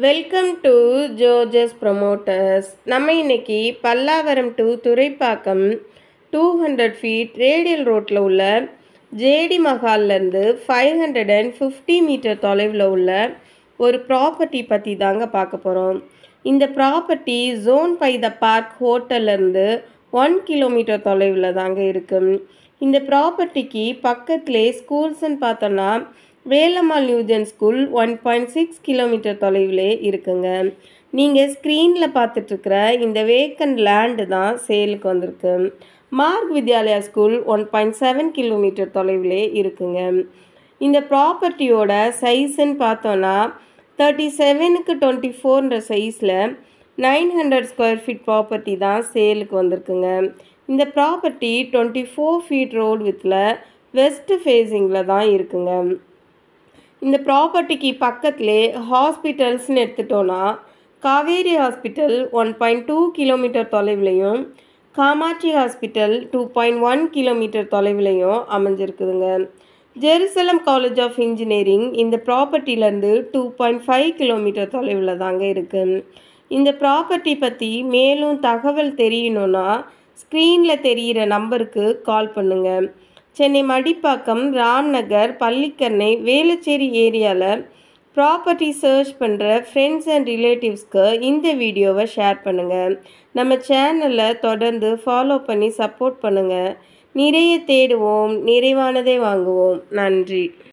Welcome to gorges promoters. நம்ம இன்னைக்கு Pallavaram to Thoraipakkam 200 feet radial ரோட்டில் உள்ள ஜேடி மஹால்லேருந்து 550 மீட்டர் தொலைவில் உள்ள ஒரு ப்ராப்பர்ட்டி பற்றி தாங்க பார்க்க போகிறோம். இந்த ப்ராப்பர்ட்டி ஜோன் 5 த பார்க் ஹோட்டல்லேருந்து 1 கிலோமீட்டர் தொலைவில் தாங்க இருக்குது. இந்த ப்ராப்பர்ட்டிக்கு பக்கத்திலே ஸ்கூல்ஸ்ன்னு பார்த்தோன்னா வேலம்மாள் நியூஜன் ஸ்கூல் 1.6 கிலோமீட்டர் தொலைவிலே இருக்குங்க. நீங்கள் ஸ்க்ரீனில் பார்த்துட்ருக்கிற இந்த வேக்கண்ட் லேண்டு தான் சேலுக்கு வந்திருக்கு. மார்க் வித்யாலயா ஸ்கூல் 1.7 கிலோமீட்டர் தொலைவிலே இருக்குங்க. இந்த ப்ராப்பர்ட்டியோட சைஸுன்னு பார்த்தோன்னா 37க்கு 24ன்ற சைஸில் 900 ஸ்கொயர் ஃபீட் ப்ராப்பர்ட்டி தான் சேலுக்கு வந்திருக்குங்க. இந்த ப்ராப்பர்ட்டி 24 ஃபீட் ரோடு வித்தில் வெஸ்ட் ஃபேஸிங்கில் தான் இருக்குங்க. இந்த ப்ராப்பர்ட்டிக்கு பக்கத்திலே ஹாஸ்பிட்டல்ஸ்னு எடுத்துட்டோன்னா காவேரி ஹாஸ்பிட்டல் 1.2 கிலோமீட்டர் தொலைவிலையும் காமாட்சி ஹாஸ்பிட்டல் 2.1 கிலோமீட்டர் தொலைவிலையும் அமைஞ்சிருக்குதுங்க. ஜெருசலம் காலேஜ் ஆஃப் இன்ஜினியரிங் இந்த ப்ராப்பர்ட்டிலேருந்து 2.5 கிலோமீட்டர் தொலைவில் தாங்க இருக்குது. இந்த ப்ராப்பர்ட்டி பற்றி மேலும் தகவல் தெரியணுன்னா ஸ்க்ரீனில் தெரிகிற நம்பருக்கு கால் பண்ணுங்கள். சென்னை மடிப்பாக்கம், ராம்நகர், பள்ளிக்கரணை, வேளச்சேரி ஏரியாவில் ப்ராப்பர்ட்டி சர்ச் பண்ணுற ஃப்ரெண்ட்ஸ் அண்ட் ரிலேட்டிவ்ஸ்க்கு இந்த வீடியோவை ஷேர் பண்ணுங்கள். நம்ம சேனலில் தொடர்ந்து ஃபாலோ பண்ணி சப்போர்ட் பண்ணுங்கள். நிறைய தேடுவோம், நிறைவானதை வாங்குவோம். நன்றி.